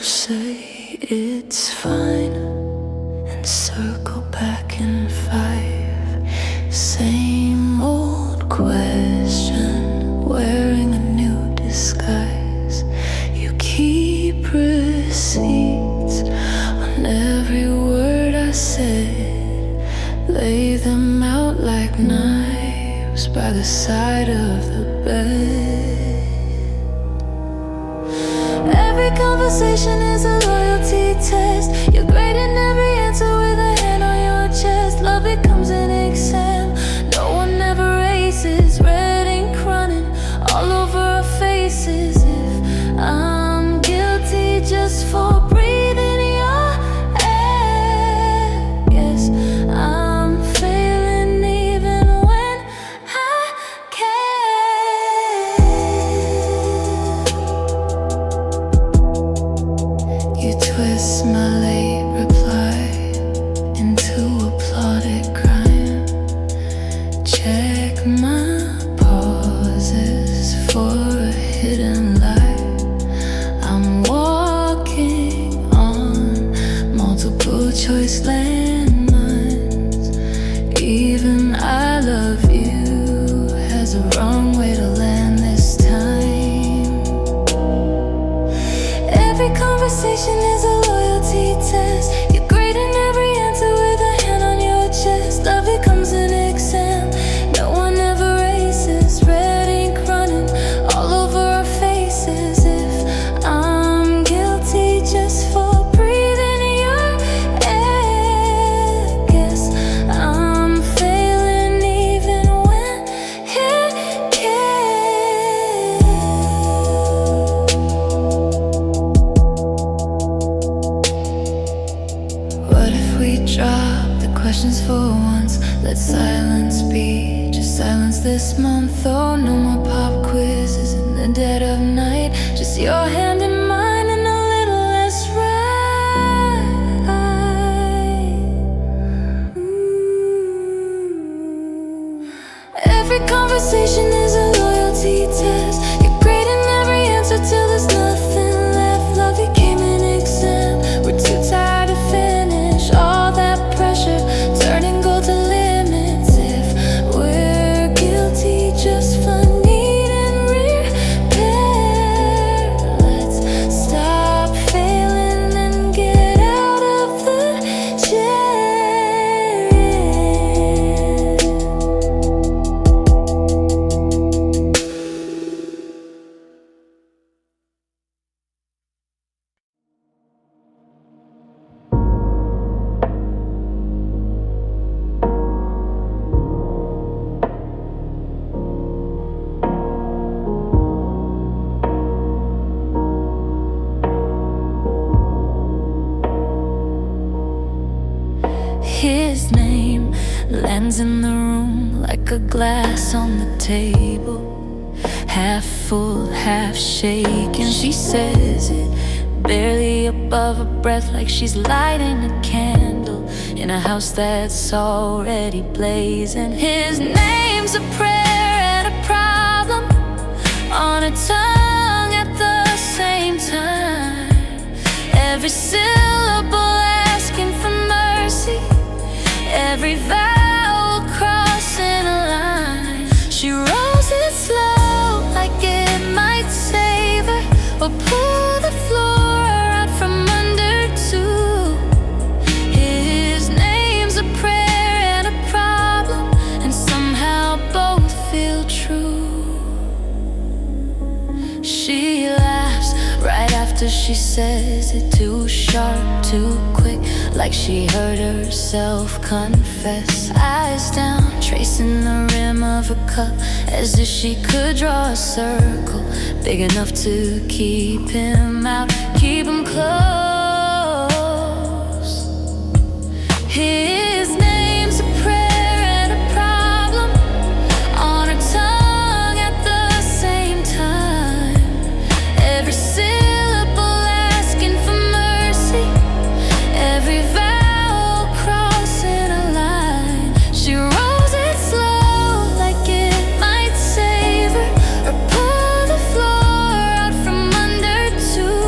say it's fine and circle back in 5. Same old question, wearing a new disguise. You keep receipts on every word I said, lay them out like knives by the side of the bed. Every conversation is a loyalty test. You're grading every answer with a hand on your chest. Love becomes an exam no one ever races. Red ink running all over our faces. If I'm guilty just for breathing your air, yes, I'm failing even when I care. You twist my late reply into a plotted crime. Check my pauses for a hidden lie. I'm walking on multiple choice landmines. Even I love you has a wrong way to land this time. Every conversation is a loyalty test. You're grading every answer with a hand on your chest. Love becomes an exam no one ever races. Red ink running all over our faces. If I'm guilty just for breathing your air, guess I'm failing even when you care. What if we drop the questions for once? Let silence be just silence this month. Oh, no more pop quizzes in the dead of night. Just your hand in mine and a little less right. Every conversation is a loyalty test. You're grading every answer till there's nothing left. Love became an exam. We're too tired to finish all that pressure, turning gold to limits. If we're guilty just for needing repair, let's stop failing and get out of the chair. His name lands in the room like a glass on the table, half full, half shaken. She says it barely above her breath, like she's lighting a candle in a house that's already blazing. His name's a prayer and a problem on her tongue at the same time. Every syllable asking for mercy, every vowel crossing a line. She rolls it slow like it might save her, or pull the floor out from under too. His name's a prayer and a problem, and somehow both feel true. She laughs right after she says it, too sharp, too quick, like she heard herself confess. Eyes down, tracing the rim of her cup, as if she could draw a circle big enough to keep him out, keep him close. His name's a prayer and a problem on her tongue at the same time. Every syllable asking for mercy, every vowel crossing a line. She rolls it slow like it might save her, or pull the floor out from under too.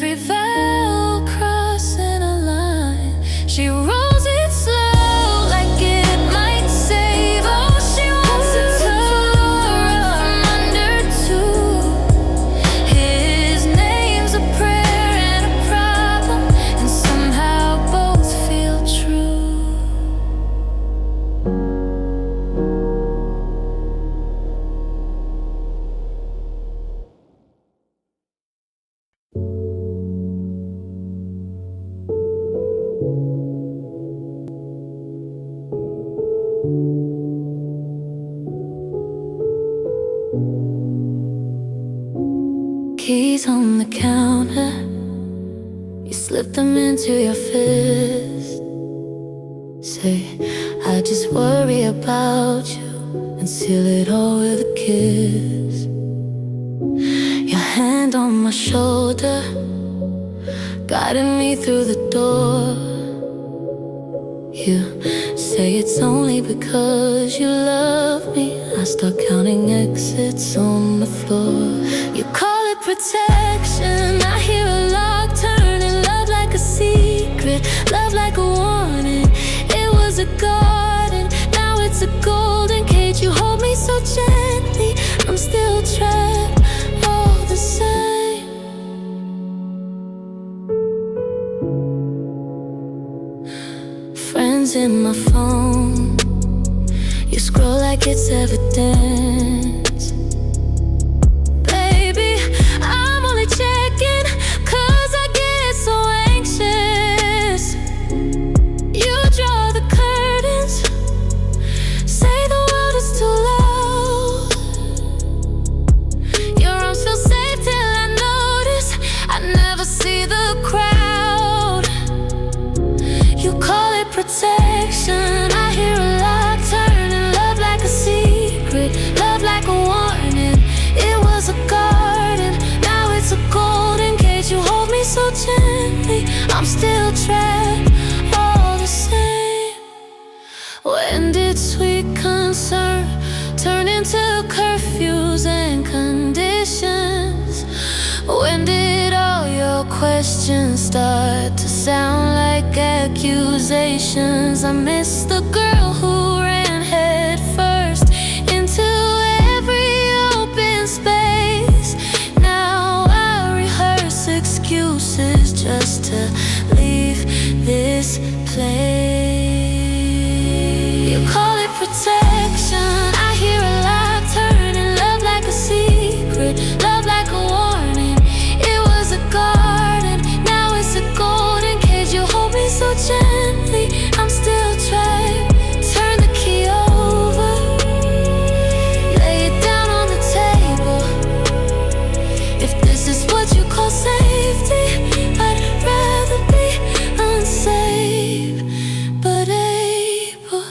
every vow crossing a line. She rolls it slow like it might save. Oh, she wants to tour from under two. His name's a prayer and a problem, and somehow both feel true. Keys on the counter, you slip them into your fist. Say, I just worry about you, and seal it all with a kiss. Your hand on my shoulder, guiding me through the door. You say it's only because you love me. I start counting exits on the floor. You call it protection, I hear a lock turning. Love like a secret, love like a warning. It was a garden, now it's a golden cage. You hold me so gently, I'm still trapped, all the same. Friends in my phone, you scroll like it's evidence. Baby, I'm only checking 'cause I get so anxious. You draw the curtains, say the world is too loud. Your arms feel safe till I notice I never see the crowd. You call it protection, I hear a lock turning. Love like a secret, love like a warning. It was a garden, now it's a golden cage. You hold me so gently, I'm still trapped, all the same. When did sweet concern turn into curfews and conditions? When did all your questions start to sound like accusations? I miss the girl who ran head first into every open space. Now I rehearse excuses just to leave this place. You call it protection, I hear a lock turning. Love like a secret, love like a warning. It was a garden, now it's a golden cage. You hold me so gently, I'm still trapped. Turn the key over, lay it down on the table. If this is what you call safety, I'd rather be unsafe, but able.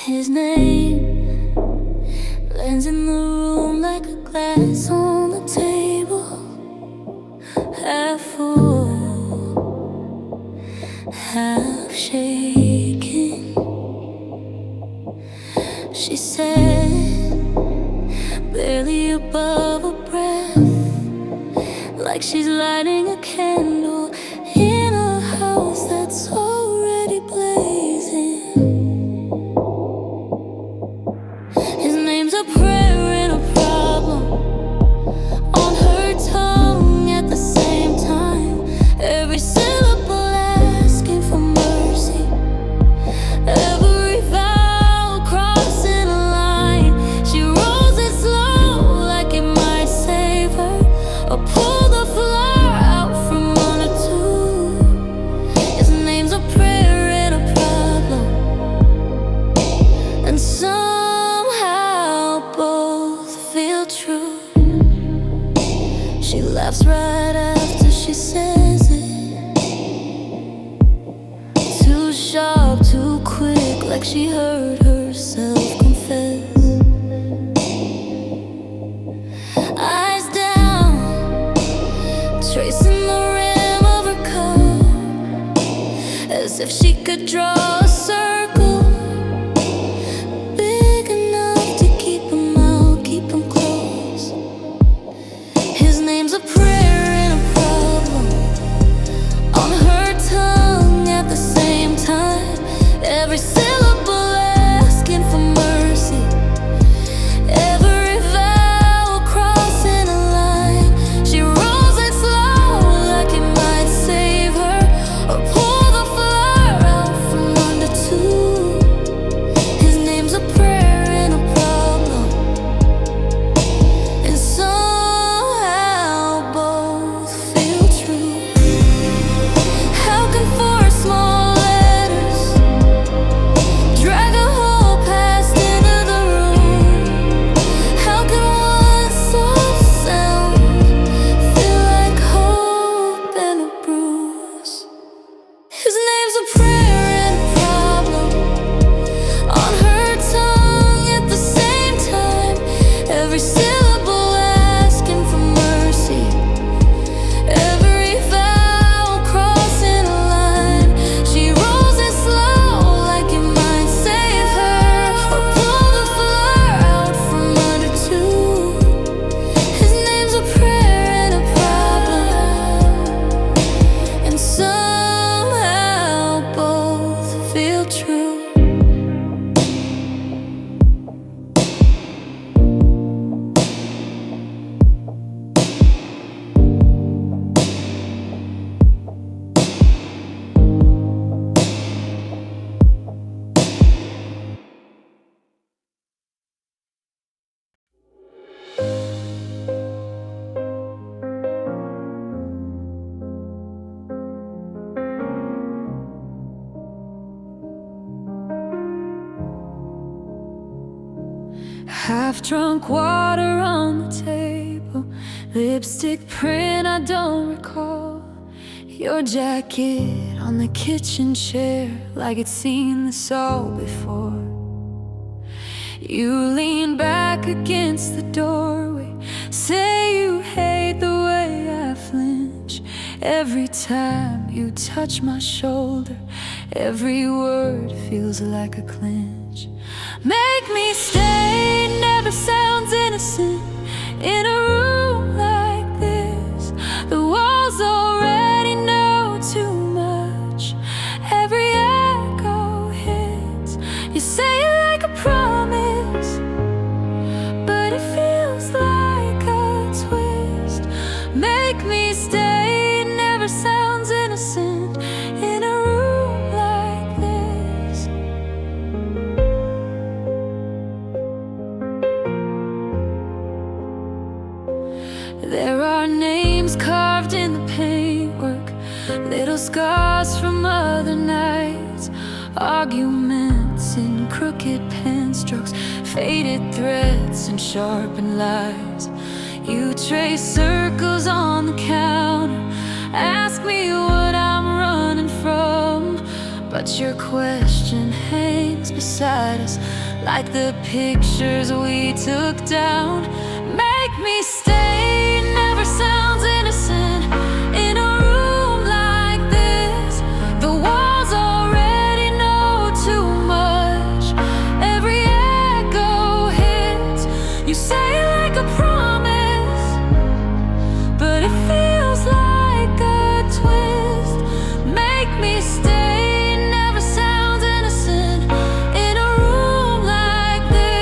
His name lands in the room like a glass on the table, half full, half shaking. She said, barely above her breath, like she's lighting a candle in a house that's already blazing. His name's a prayer and a problem on her tongue at the same time. Every syllable asking for mercy, every vow crossing a line. She rolls it slow like it might save her, or pull the floor out from under two. His name's a prayer and a problem, and somehow both feel true. She laughs right after she says it, too sharp, too quick, like she heard herself confess. if she could draw a circle big enough to keep him out, keep him close. His name's a prayer and a problem on her tongue at the same time. Every syllable asking for mercy, every vowel crossing a line. She rolls it slow like it might save her, or pull the flower out from under too. His name's a prayer and a problem, and somehow both feel true. How can four small letters drag a whole past into the room? How can one soft sound feel like hope and a bruise? His name's a prayer and a problem on her tongue at the same time. Every syllable asking for mercy, every vowel crossing a line. She rolls it slow like it might save her, or pull the flower out from under too. His name's a prayer and a problem, and somehow both feel true. Half-drunk water on the table, lipstick print I don't recall. Your jacket on the kitchen chair, like it's seen this all before. You lean back against the doorway, say you hate the way I flinch every time you touch my shoulder. Every word feels like a clinch. Make me stay never sounds innocent in a room like this. The walls already know too much. Every echo hits. You say it like a promise, but it feels like a twist. Make me stay never sounds innocent in a room like this. There are names carved in the paintwork, little scars from other nights, arguments in crooked pen strokes, faded threads and sharpened lies. You trace circles on the counter, ask me what I'm running from, but your question hangs beside us like the pictures we took down. Make me stay never sounds innocent in a room like this. The walls already know too much. Every echo hits. You say it like a promise, but it feels like a twist. Make me stay never sounds innocent in a room like this.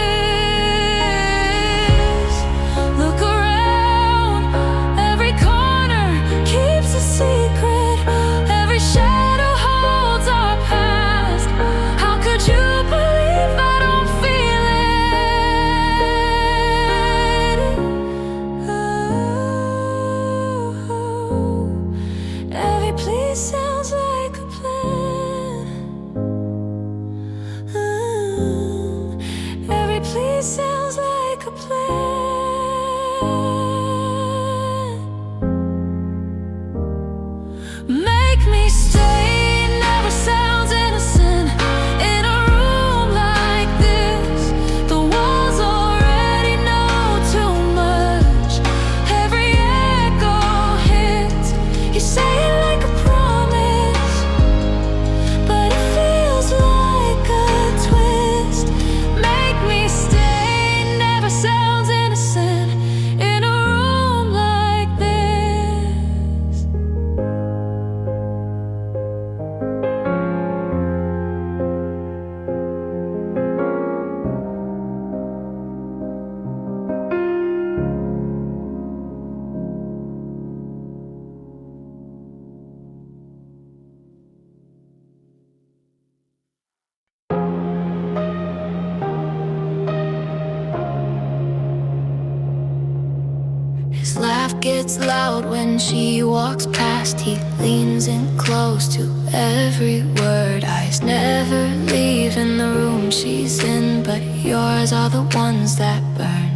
laugh gets loud when she walks past. He leans in close to every word. Eyes never leaving the room she's in, but yours are the ones that burn.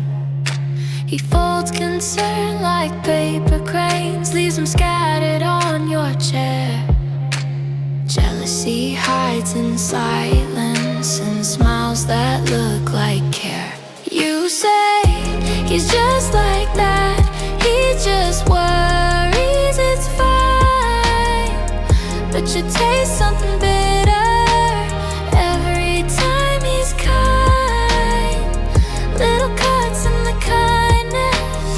He folds concern like paper cranes, leaves them scattered on your chair. Jealousy hides in silence and smiles that look like care. You say he's just like that, he just worries, it's fine. But you taste something bitter every time he's kind. Little cuts in the kindness,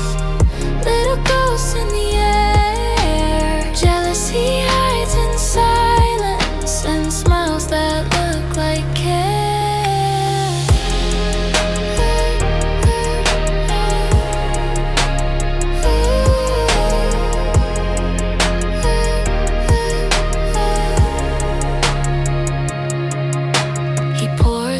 little ghosts in the air. Jealousy hides in silence and smiles that look like care.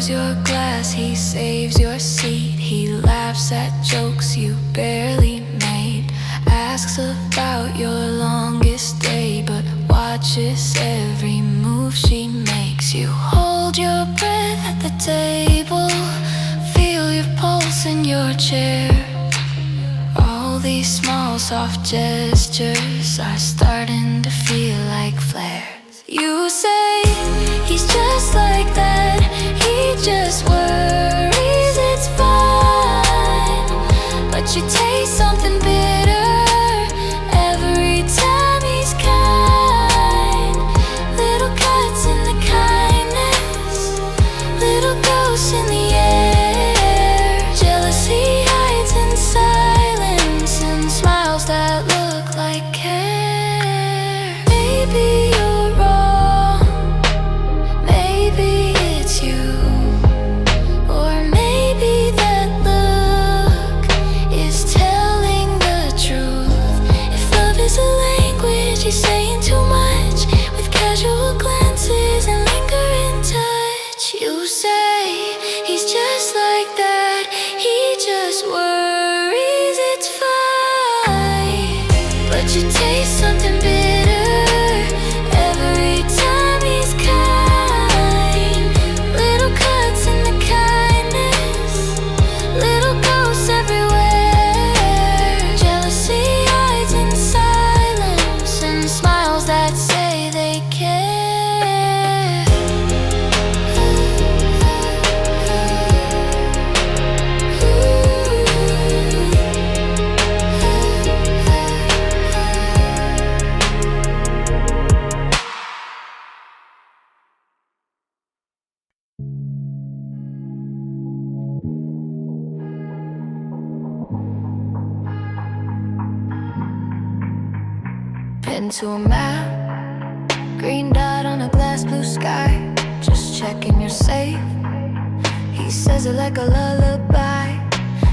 Your glass, he saves your seat. He laughs at jokes you barely made, asks about your longest day, but watches every move she makes. You hold your breath at the table, feel your pulse in your chair. All these small soft gestures are starting to feel like flares. You say he's just like that, he just worries, it's fine. But you taste something bitter every time he's kind. Little cuts in the kindness, little ghosts in the air. Jealousy hides in silence and smiles that look like care. Maybe you're wrong, maybe it's you, or maybe that look is telling the truth. If love is a language, he's saying too much with casual glances and lingering touch. You say he's just like that, he just worries, it's fine. But you taste something bitter every time he's kind. Little cuts in the kindness, little ghosts everywhere. Jealousy hides in silence and smiles that say they care. Pin to a map, green dot on a glass blue sky. Just checking you're safe, he says it like a lullaby.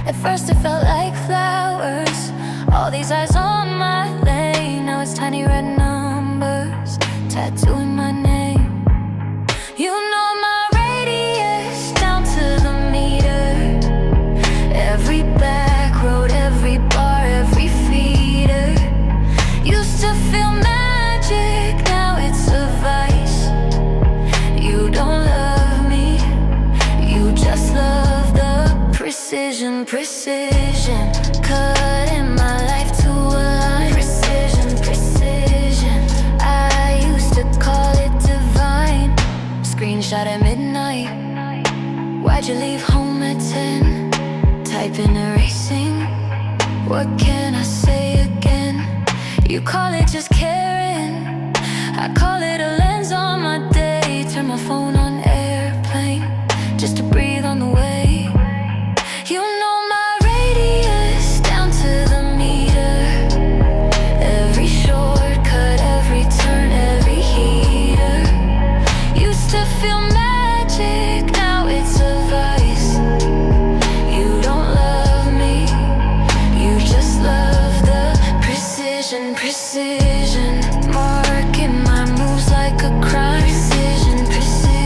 At first it felt like flowers, all these eyes on my lane. Now it's tiny red numbers tattooing my name. You know my radius down to the meter, every back road, every bar, every feeder. Used to feel magic, now it's a vice. You don't love me, you just love the precision, precision. Cutting my life to a line. Precision, precision. I used to call it divine. Screenshot at midnight. Why'd you leave home at 10? Typing, erasing. What can I say again? You call it just caring, I call it a lens on my day. Turn my phone on airplane just to breathe on the way. You know my radius down to the meter, every shortcut, every turn, every heater. Used to feel magic, now it's a vice. You don't love me, you just love the precision, precision. Marking my moves like a crime. Precision, precision.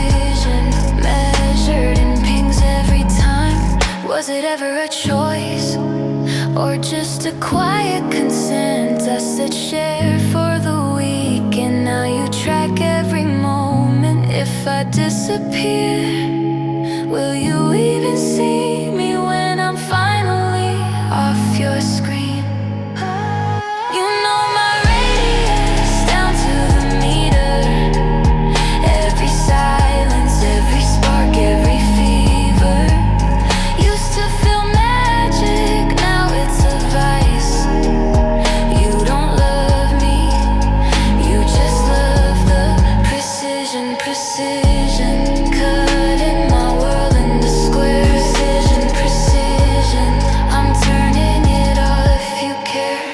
or just a quiet consent. I said share for the week, and now you track every moment. If I disappear, will you even see me when I'm finally off your screen? You know my radius down to the meter. Every silence, every spark, every fever. Used to feel magic, now it's a vice. You don't love me, you just love the precision, precision. Cutting my world into squares. Precision, precision. I'm turning it all if you care.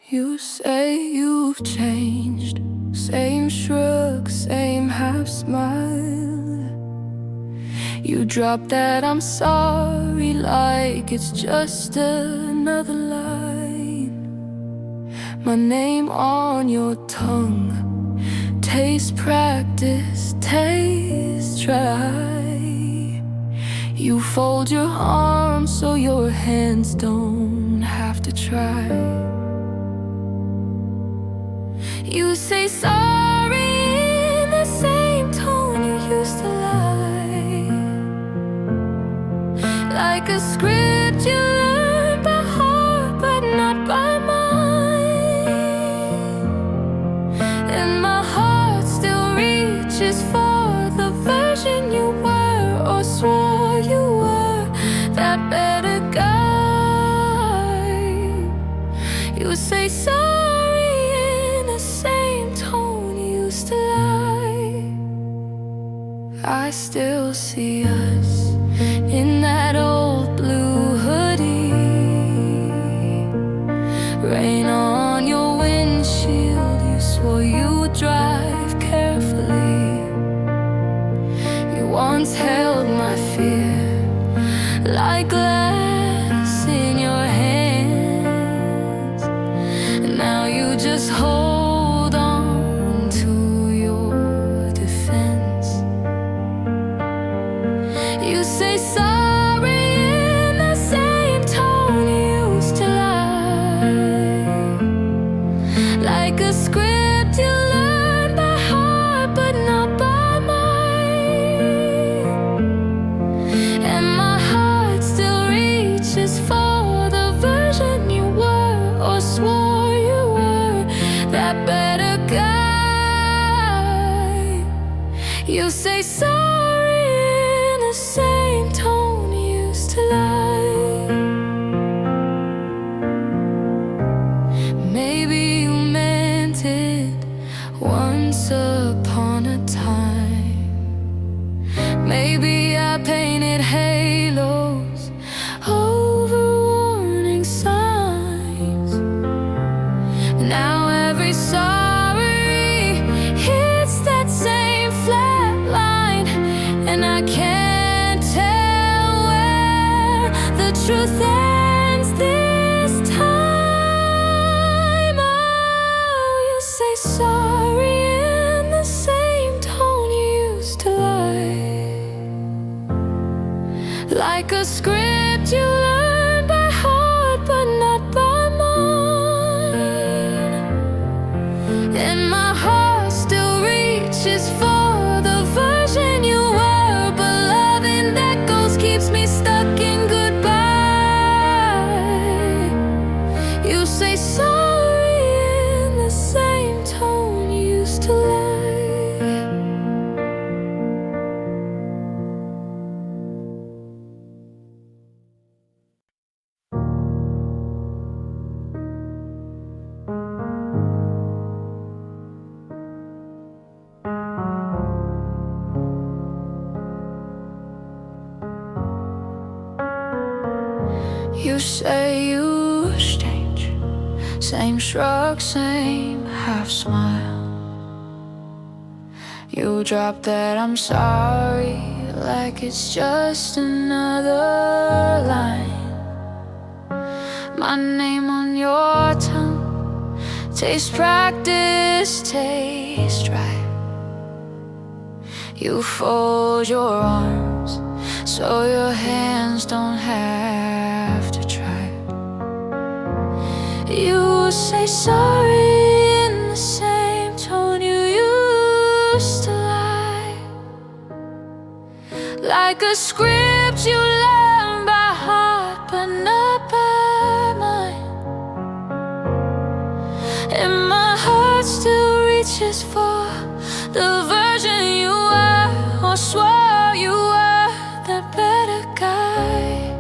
You say you've changed, same shrug, same half smile. You drop that I'm sorry like it's just another line. My name on your tongue, taste practice, taste try. You fold your arms so your hands don't have to try. You say sorry in the same tone you used to lie. Like a script you learn by heart but not by mind. And my heart still reaches for the version you were or swore you were, that better guy. You say sorry in the same tone you used to lie. I still see us in that old blue hoodie. Rain on your windshield, you swore you would drive carefully. You once held my fear like glass in your hands. Now you just hold on to your defense. You say sorry in the same tone you used to lie. Like a script you learn by heart but not by mind. And my heart still reaches for the version you were or swore you were, that better guy. You say sorry in the same tone you used to lie. Maybe you meant it once upon a time. Maybe I painted halos over warning signs. Now every sorry hits that same flat line, and I can't tell where the truth ends this time. Oh, you say sorry in the same tone you used to lie. Like a script you learn by heart but not by mind. And my heart still reaches for the version you were, but loving that ghost keeps me stuck in goodbye. You say sorry in the same tone you used to lie. You say you're strange, same shrug, same half smile. You drop that I'm sorry like it's just another line. My name on your tongue, Taste practice, taste right. You fold your arms so your hands don't have to try. You say sorry in the same tone you used to lie, like a script you learn by heart but not by mind. And my heart still reaches for the version you were, or swore you were that better guy.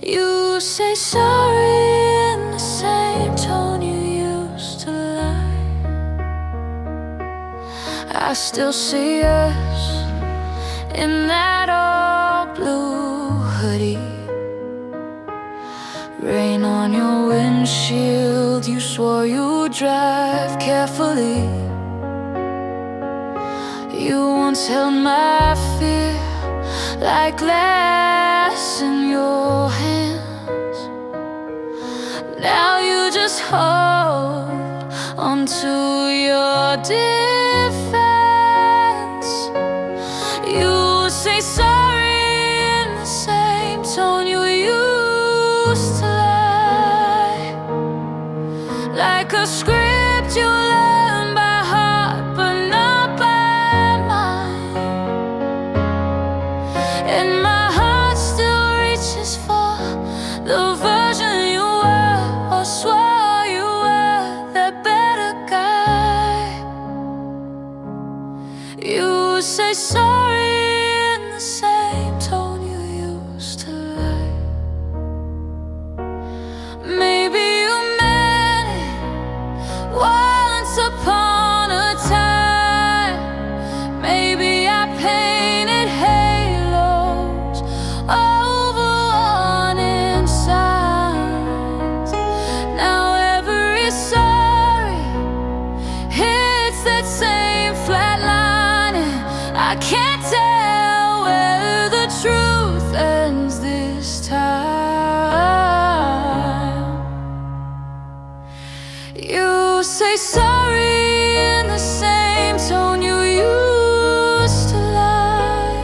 You say sorry in the same tone you used to lie. I still see us in that old blue hoodie. Rain on your windshield, you swore you'd drive carefully. You once held my fear like glass in your hands. Now you just hold onto your defense. You say sorry in the same tone you used to lie, like a script you learn by heart but not by mind. And my heart still reaches for the version you were, or swore you were that better guy. You say sorry in the same tone you used to lie. Maybe you meant it once upon a time. Maybe I painted halos over warning signs. Now every sorry hits that same flat line, and I can't tell where the truth ends this time. You say sorry in the same tone you used to lie,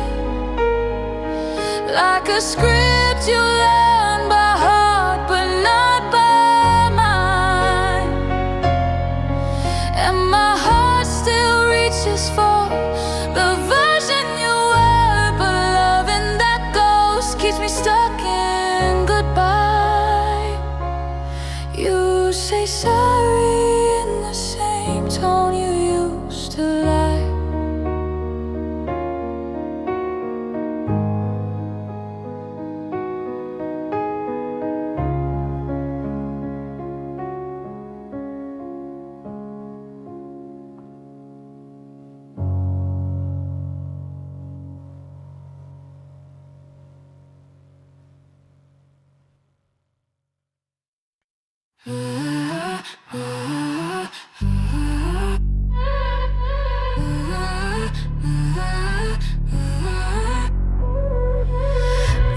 like a script you learn by heart but not by mind. And my heart still reaches for the version you were, but loving that ghost keeps me stuck in goodbye. You say sorry in the same tone you used to lie.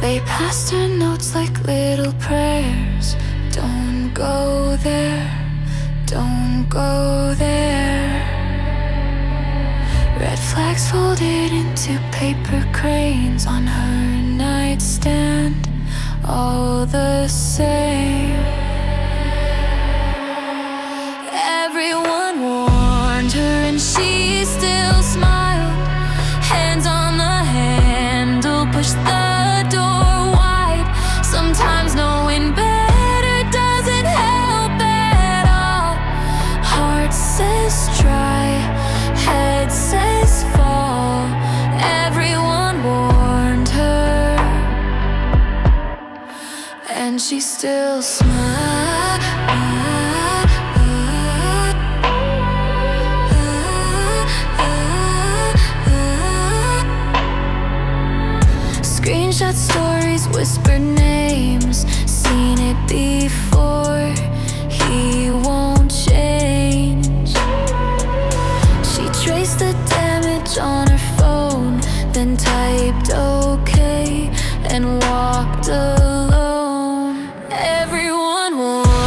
They passed her notes like little prayers. Don't go there, don't go there. Red flags folded into paper cranes on her nightstand, all the same. Everyone warned her and she still smiled. Hands on the handle, pushed the door wide. Sometimes knowing better doesn't help at all. Heart says try, head says fall. Everyone warned her, and she still smiled. Screenshot stories, whispered names, seen it before. He won't change. She traced the damage on her phone, then typed okay and walked alone. Everyone wants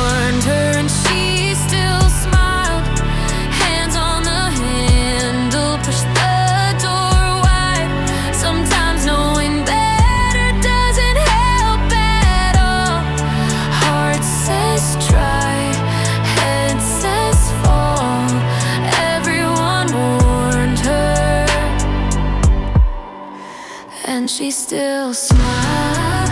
and she still smiles.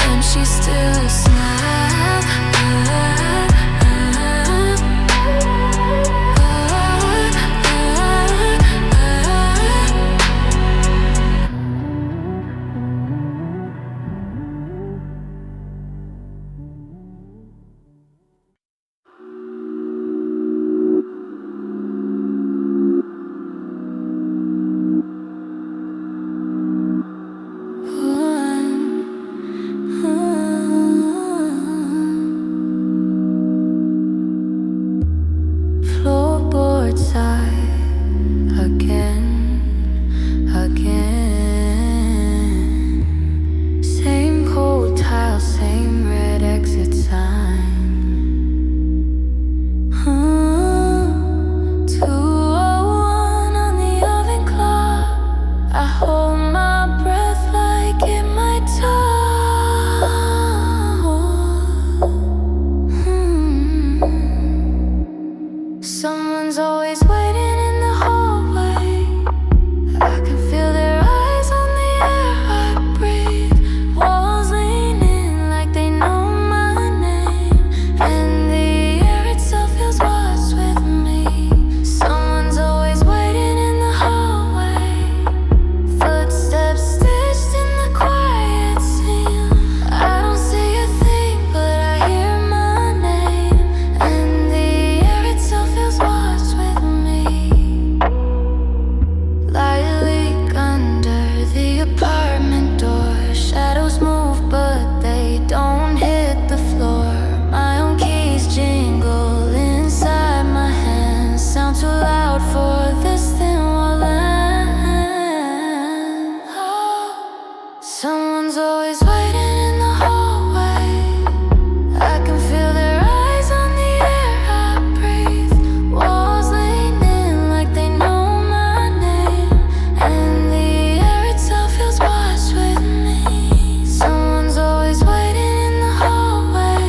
And she still smiles. Floorboard side again. Same cold tile, same red exit sign. 2:01 on the oven clock. I hold my breath like it might talk. Someone's always waiting in the hallway. I can feel their eyes on the air I breathe. Walls lean in like they know my name, and the air itself feels what's with me. Someone's always waiting in the hallway. Footsteps stitched in the quiet scene. I don't see a thing, but I hear my name, and the air itself feels what's with me. Light leak under the apartment door. Shadows move, but they don't hit the floor. My own keys jingle inside my hands. Sound too loud for this thin wall land. Oh, someone's always waiting in the hallway. I can feel their eyes on the air I breathe. Walls lean in like they know my name, and the air itself feels what's with me. Someone's always waiting in the hallway.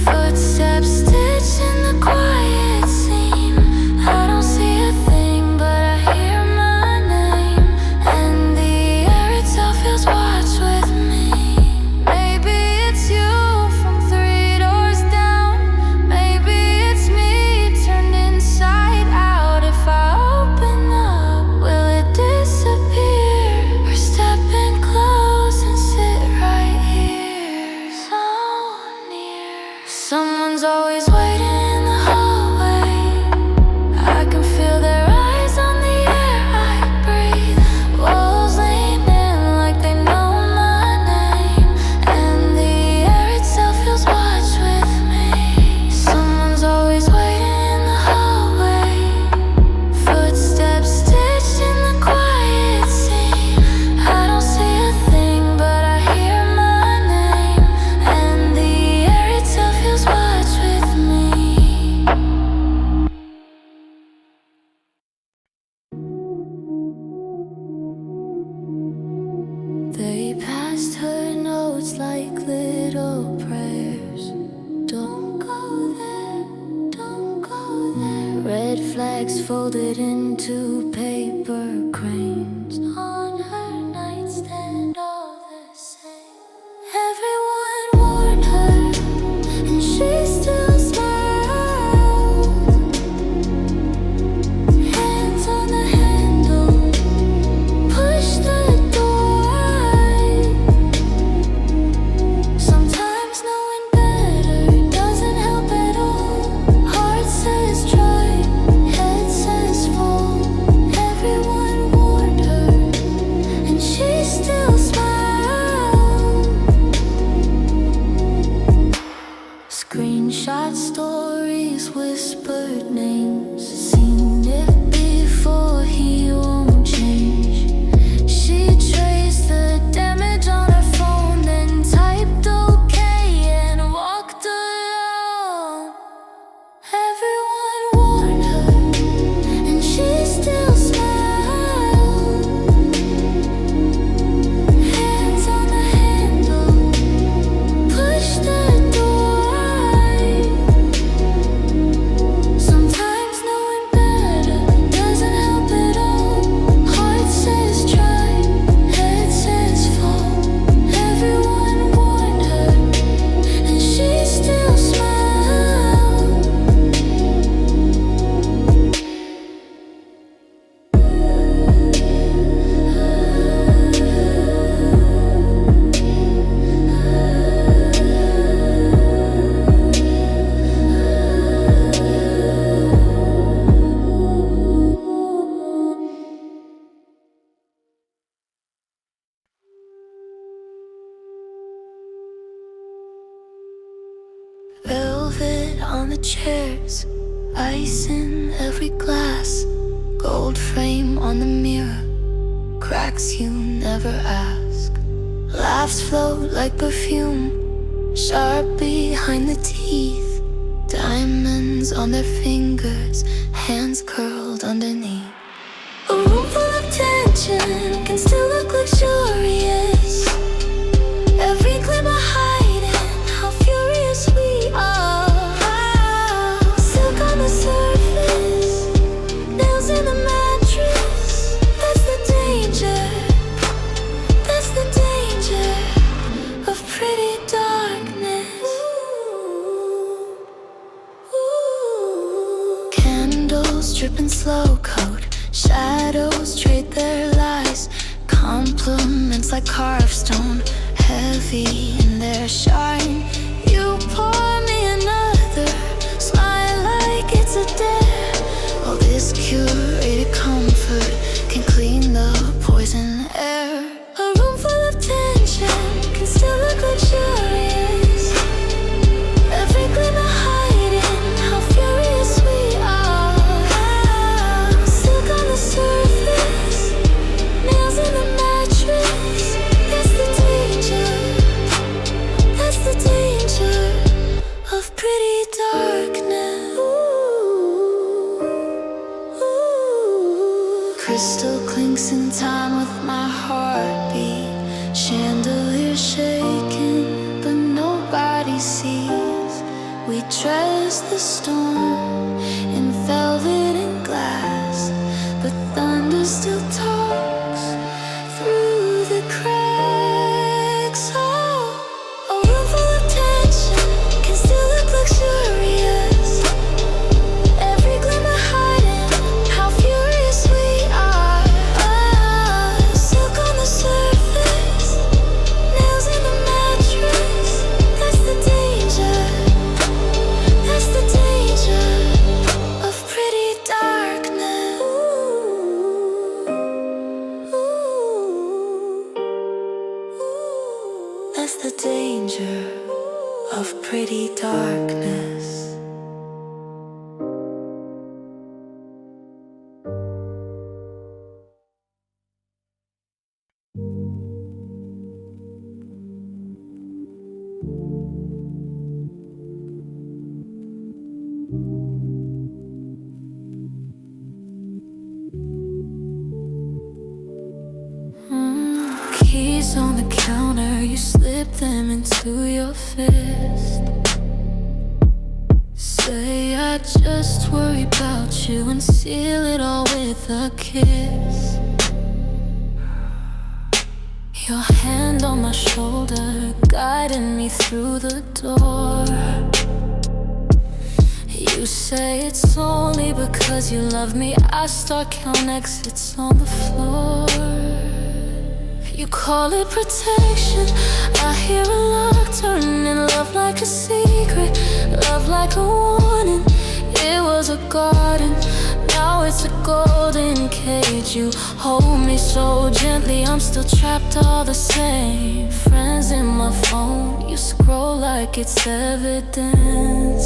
Footsteps stitched in the quiet seam. I don't see a thing, but I hear my name, and the air itself feels what's with me. Maybe it's you from 3 doors down. Maybe it's me turned inside out. If I open up, will it disappear? Or step in close and sit right here, so near. Someone's always waiting in the hallway. I can feel their eyes on the air I breathe. Walls lean in like they know my name, and the air itself feels what's with me. Someone's always waiting in the hallway. Footsteps stitched in the quiet scene. I don't see a thing, but I hear my name, and the air itself feels what's with me. They passed her notes like little prayers. Don't go there, don't go there. Red flags folded into paper cranes on her nightstand, all the same. Everyone warned her, and she still smiled. Hands on the handle, push the door. Sometimes knowing better doesn't help at all. Heart says try, head says fall. Everyone warned on the chairs, ice in every glass, gold frame on the mirror, cracks you never ask. Laughs float like perfume, sharp behind the teeth, diamonds on their fingers, hands curled underneath. A room full of tension can still look luxurious. Every glimmer hiding how furious we are. Silk on the surface, nails in the mattress. That's the danger. That's the danger of pretty darkness. Candles dripping slow coat, shadows trade their lies. Compliments like carved stone, heavy in their shine. You pour me another, smile like it's a dare. All this curated comfort can clean the poison air. A room full of tension can still look luxurious. Every glimmer hiding how furious we are. Silk on the surface, nails in the mattress. That's the danger. That's the danger of pretty darkness. Crystal clinks in time with my heartbeat. Chandelier shaking, but nobody sees. We dress the storm in velvet and glass, but thunder still talks through the cracks. Oh, a room full of tension can still look luxurious. Every glimmer hiding how furious we are. Silk on the surface, nails in the mattress. That's the danger. That's the danger of pretty darkness. That's the danger of pretty darkness. Keys on the counter, you slip them into your fist. Say I just worry about you and seal it all with a kiss. Your hand on my shoulder, guiding me through the door. You say it's only because you love me. I start counting exits on the floor. You call it protection, I hear a lock turning. Love like a secret, love like a warning. It was a garden, now it's a golden cage. You hold me so gently, I'm still trapped all the same. Friends in my phone, you scroll like it's evidence.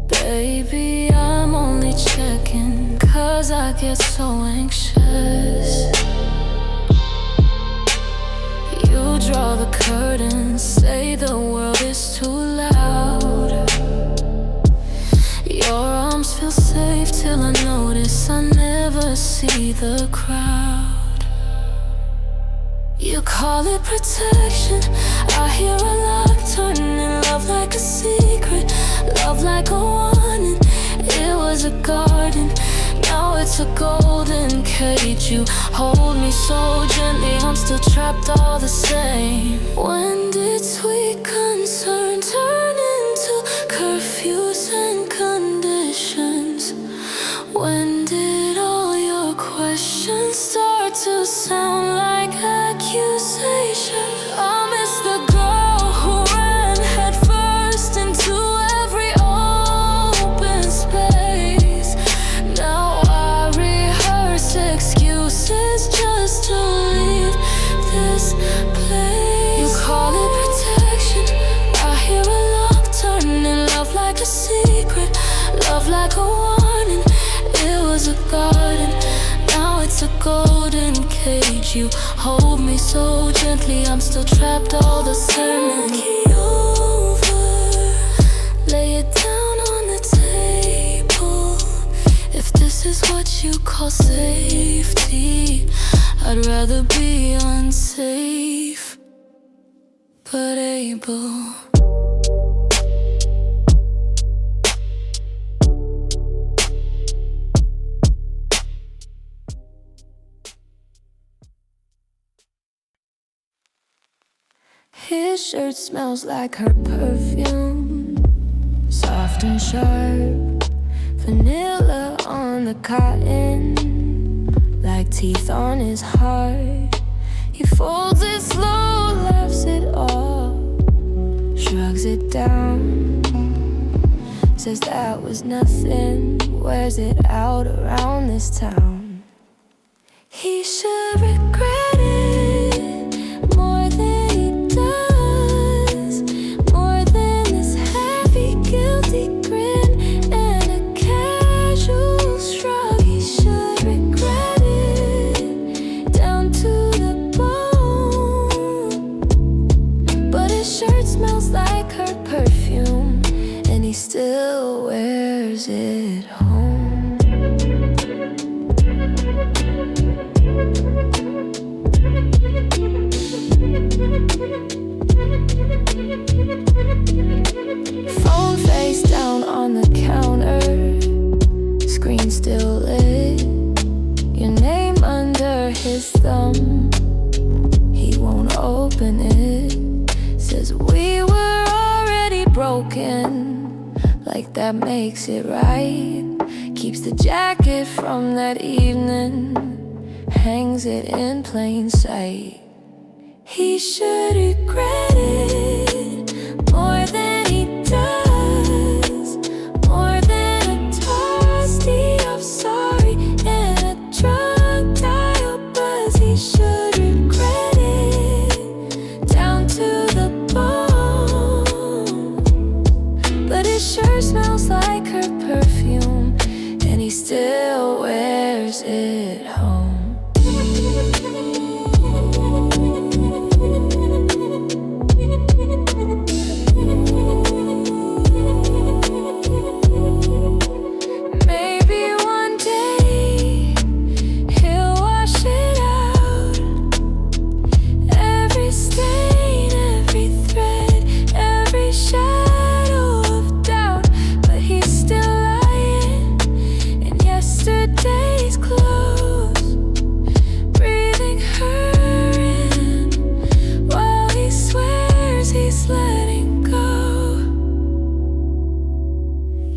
Baby, I'm only checking 'cause I get so anxious. You draw the curtains, say the world is too loud. Your arms feel safe till I notice I never see the crowd. You call it protection, I hear a lock turning. Love like a secret, love like a warning. It was a garden, now it's a golden cage. You hold me so gently, I'm still trapped all the same. When did sweet concern turn into curfews and conditions? When did all your questions start to sound like accusations? I miss the girl who ran head first into every open space. Now I rehearse excuses just to leave this place. You call it protection, I it's a golden cage. You hold me so gently, I'm still trapped all the same. Key over, lay it down on the table. If this is what you call safety, I'd rather be unsafe, but able. His shirt smells like her perfume, soft and sharp, vanilla on the cotton, like teeth on his heart. He folds it slow, laughs it off, shrugs it down, says that was nothing, wears it out around this town. He should regret it more than he does, more than this heavy, guilty grin and a casual shrug. He should regret it down to the bone, but his shirt smells like her perfume, and he still wears it home. Phone face down on the counter, screen still lit, your name under his thumb. He won't open it, says we were already broken, like that makes it right. Keeps the jacket from that evening, hangs it in plain sight. He should regret it more than he does, more than a toasty of sorry and a drunk dial buzz. He should regret it down to the bone, but his shirt smells like her perfume, and he still wears it home.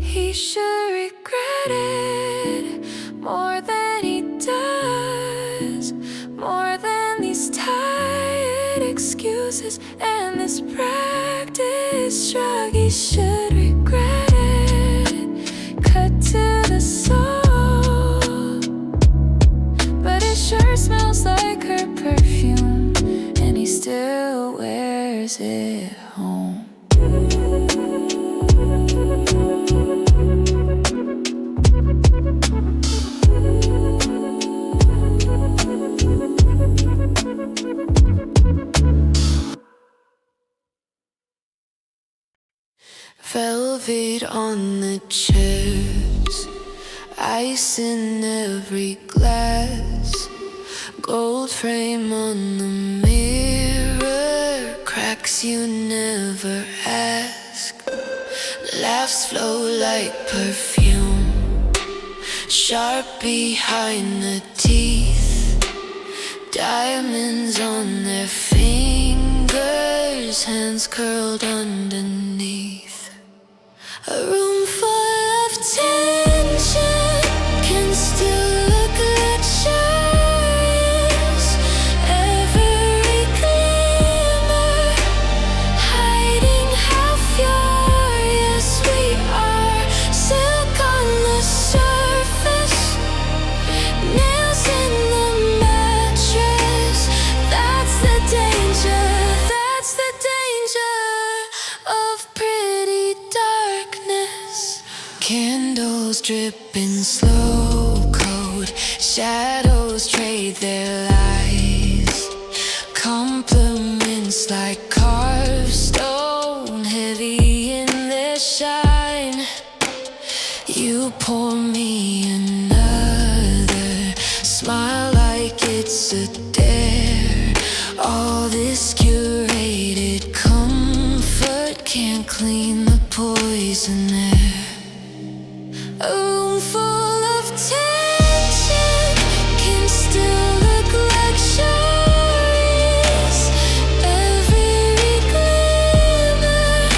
He should regret it more than he does, more than these tired excuses and this practice shrug. He should regret it, cut to the soul, but his shirt smells like her perfume, and he still wears it home. Velvet on the chairs, ice in every glass, gold frame on the mirror, cracks you never ask. Laughs flow like perfume, sharp behind the teeth, diamonds on their fingers, hands curled underneath. A room full of tension can still look luxurious. Every glimmer hiding how furious we are. Silk on the surface, nails in the mattress. That's the danger, that's the danger of pretty darkness. Candles dripping slow, cold shadows buried their lies. Compliments like carved stone, heavy in their shine. You pour me another, smile like it's a dare. All this curated comfort can't clean the poison air. A room full of tension can still look luxurious. Every glimmer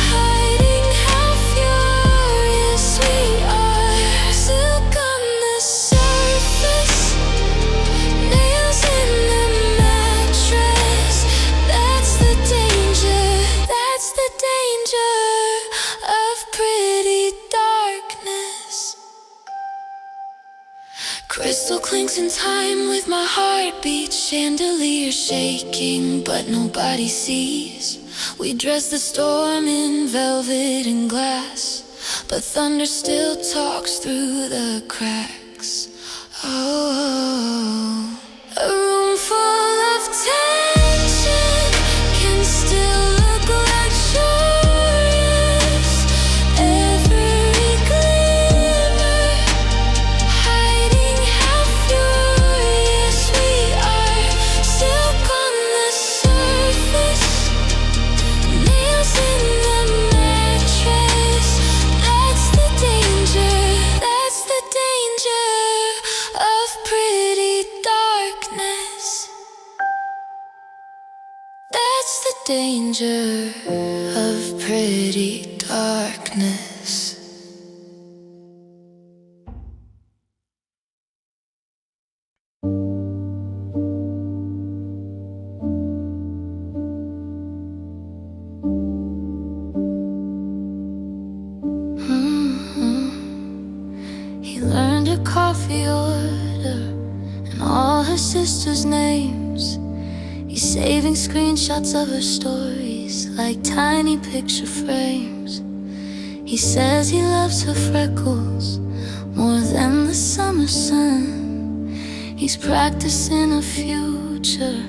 hiding how furious we are. Silk on the surface, nails in the mattress. That's the danger, that's the danger of pretty darkness. Crystal clinks in time with my heartbeat. Chandelier shaking, but nobody sees. We dress the storm in velvet and glass, but thunder still talks through the cracks. Oh, a room full of tension can still look luxurious. Every glimmer hiding how furious we are. Silk on the surface, nails in the mattress. That's the danger, that's the danger of pretty darkness. That's the danger of pretty darkness. He learned her coffee order and all her sisters' names. He's saving screenshots of her stories like tiny picture frames. He says he loves her freckles more than the summer sun. He's practicing a future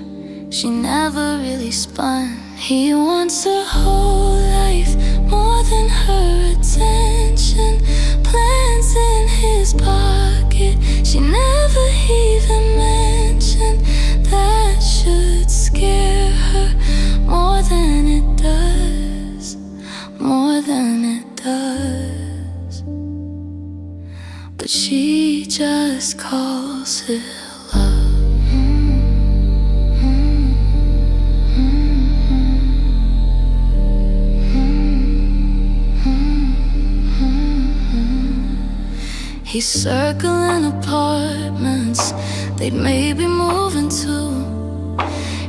she never really spun. He wants her whole life more than her attention. Plans in his pocket she never even mentioned. That should scare her more than it does, more than it does. But she just calls it love. He's circling apartments they'd maybe move into.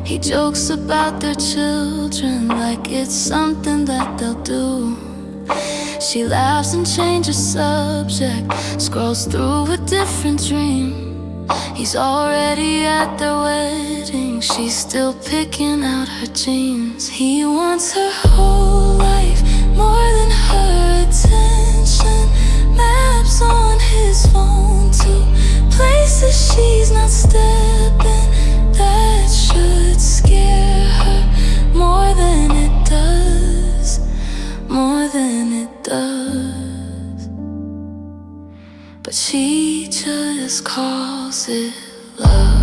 He jokes about their children like it's something that they'll do. She laughs and changes subject, scrolls through a different dream. He's already at their wedding, she's still picking out her jeans. He wants her whole life more than her attention. Maps on his phone to places she's not stepping. That should scare her more than it does, more than it does. But she just calls it love.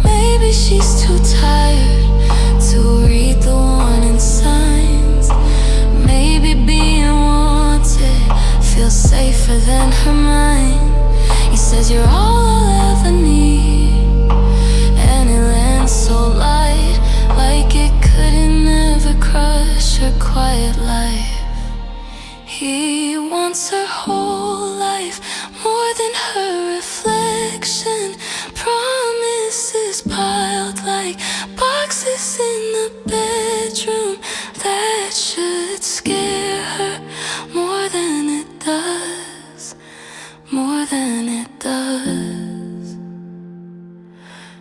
Maybe she's too tired to read the warning signs. Maybe being wanted feels safer than her mind. He says you're all I'll ever need, and it lands so light, like it couldn't ever crush her quiet life. He wants her whole life more than her reflection. Promises piled like boxes in the bedroom. That should scare her more than it does, more than it does.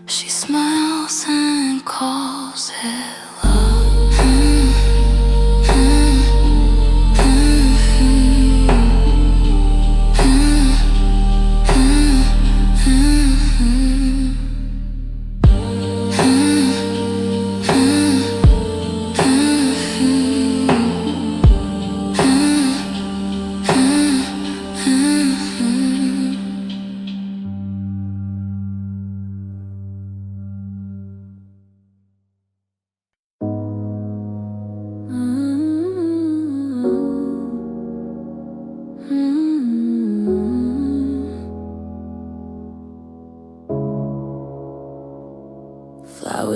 She smiles and calls it love.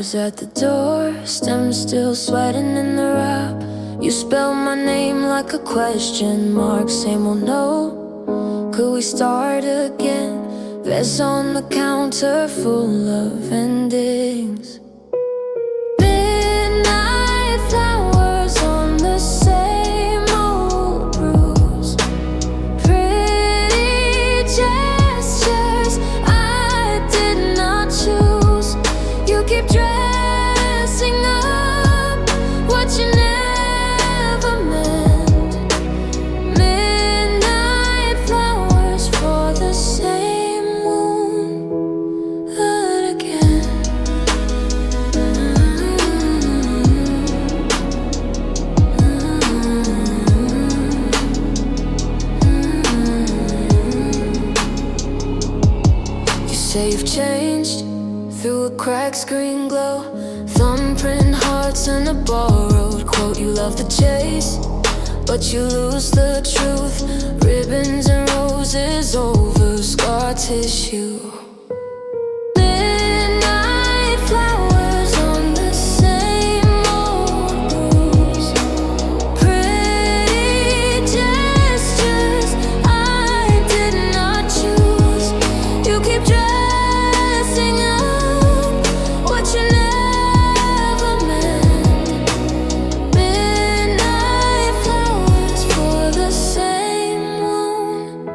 flowers at the door, stems still sweating in the wrap. You spell my name like a question mark, same old no. Could we start again? Vase on the counter full of endings. Midnight flowers on the same old bruise. Pretty gestures I did not choose. You keep dressing up what you never meant. Midnight flowers for the same moon again. You say you've changed through a cracked screen glow, thumbprint hearts and a borrowed quote. You love the chase, but you lose the truth. Ribbons and roses over scar tissue. Midnight flowers on the same old bruise. Pretty gestures I did not choose. You keep dressing up what you never meant. Midnight flowers for the same moon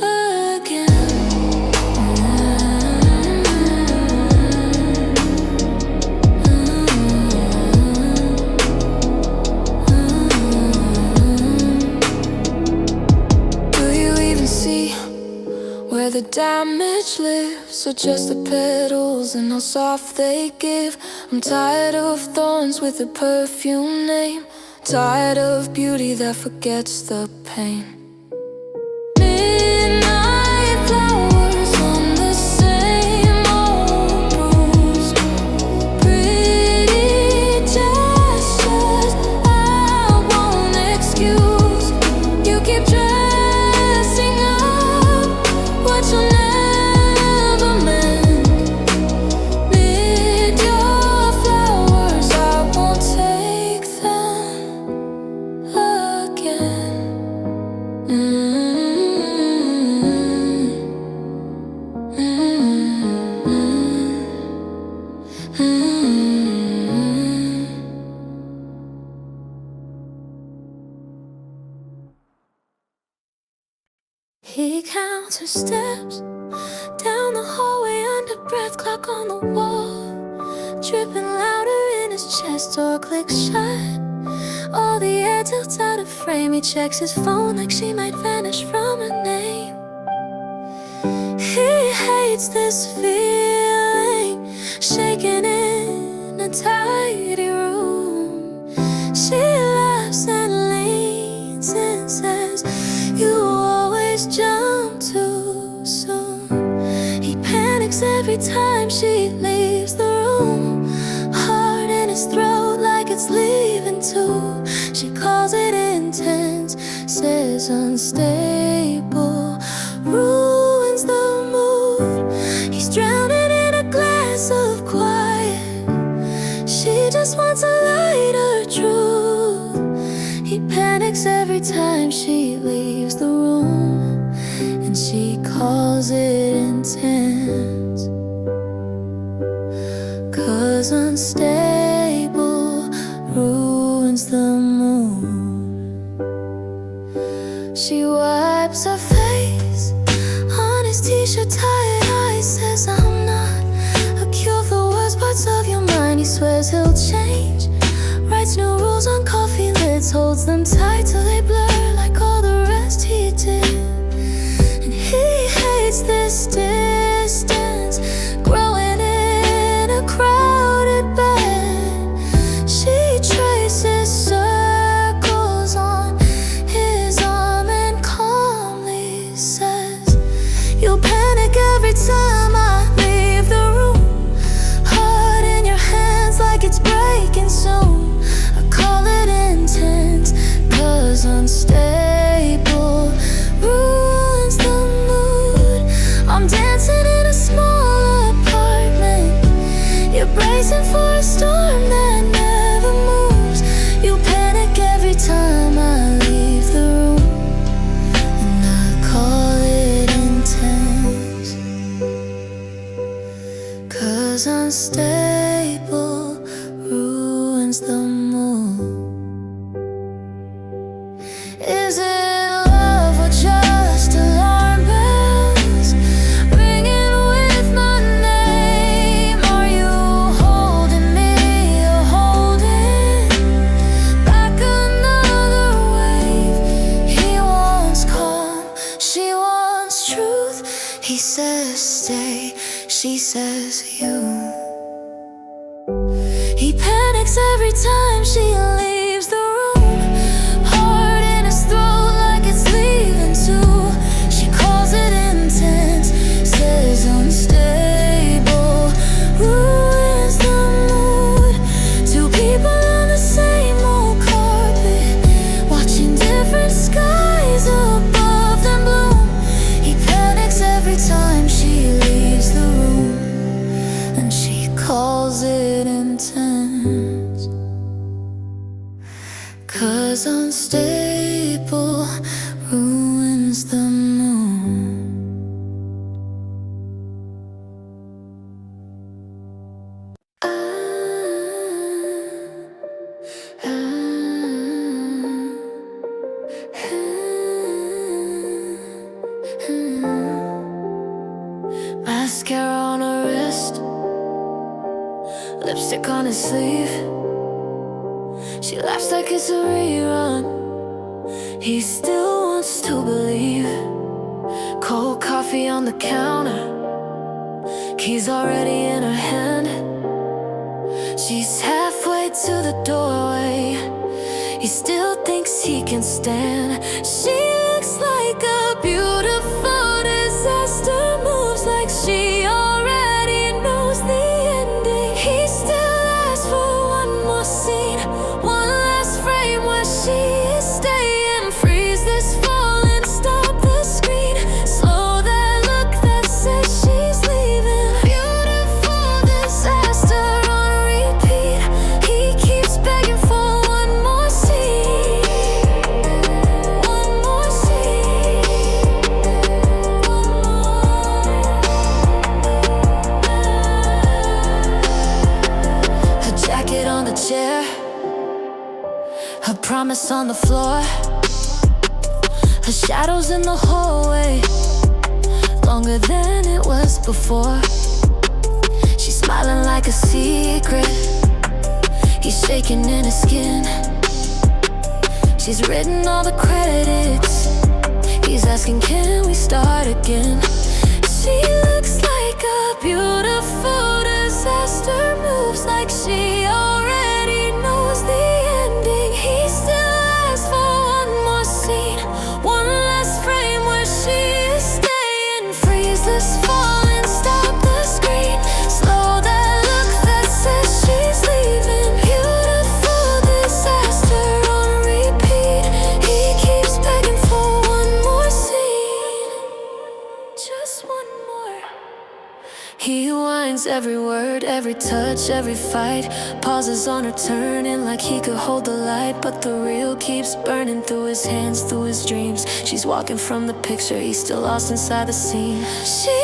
again. Do you even see where the damage lives, or just the petals and how soft they give? I'm tired of thorns with a perfume name, tired of beauty that forgets the pain. Midnight flowers on the same old bruise. Pretty gestures I won't excuse. You keep dressing up what you never meant. Need your flowers, I won't take them again. He counts her steps down the hallway under breath, clock on the wall, dripping louder in his chest, door clicks shut. All the air tilts out of frame. He checks his phone like she might vanish from her name. He hates this feeling, shaking in a tidy room. She laughs and leans and says, "You always jump too soon." He panics every time she leaves the room, heart in his throat like it's leaving too. She calls it intense, says unstable, ruins the mood. He's drowning in a glass of quiet. She just wants a lighter truth. He panics every time she leaves the room, and she calls it intense. 'Cause unstable ruins the mood. She wipes her face on his t-shirt, tired eyes, says, "I'm not a cure for worst parts of your mind." He swears he'll change, writes new rules on coffee lids, holds them tight till they blur like all the rest he did. And he hates this distance, growing in a crowded bed. She traces circles on his arm and calmly says, "You'll panic every time I leave the room, heart in your hands like it's breaking soon." I call it intense, 'cause unstable Is it love or just alarm bells ringing with my name? Are you holding me or holding back another wave? He wants calm, she wants truth. He says stay, she says you. He panics every time she leaves the room, heart in his throat like it's leaving too. She calls it intense, says unstable, ruins the mood. Two people on the same old carpet, watching different skies above them bloom. He panics every time she leaves the room, and she calls it intense. 'Cause unstable ruins the mood. Mascara on her wrist, lipstick on his sleeve. She laughs like it's a rerun. He still wants to believe. Cold coffee on the counter, keys already in her hand. She's halfway to the doorway, he still thinks he can stand. She looks like a beautiful disaster, moves like she already knows the ending. He still asks for one more scene, one last frame where she is staying. Freeze this fall and stop the screen. Slow that look that says she's leaving. Beautiful disaster on repeat. He keeps begging for one more scene, one more scene, one more. Her jacket on the chair, her promise on the floor, her shadows in the hallway, longer than it was before. She's smiling like a secret, he's shaking in his skin. She's written all the credits, he's asking can we start again. She looks like a beautiful disaster, moves like she already knows the ending. He still asks for one more scene, one last frame where she is staying. Freeze this fall and stop the screen. Slow that look that says she's leaving. Beautiful disaster on repeat. He keeps begging for one more scene, just one more. He winds every word, every touch, every fight. Pauses on her turning like he could hold the light, but the real keeps burning through his hands, through his dreams. She's walking from the picture, he's still lost inside the scene. She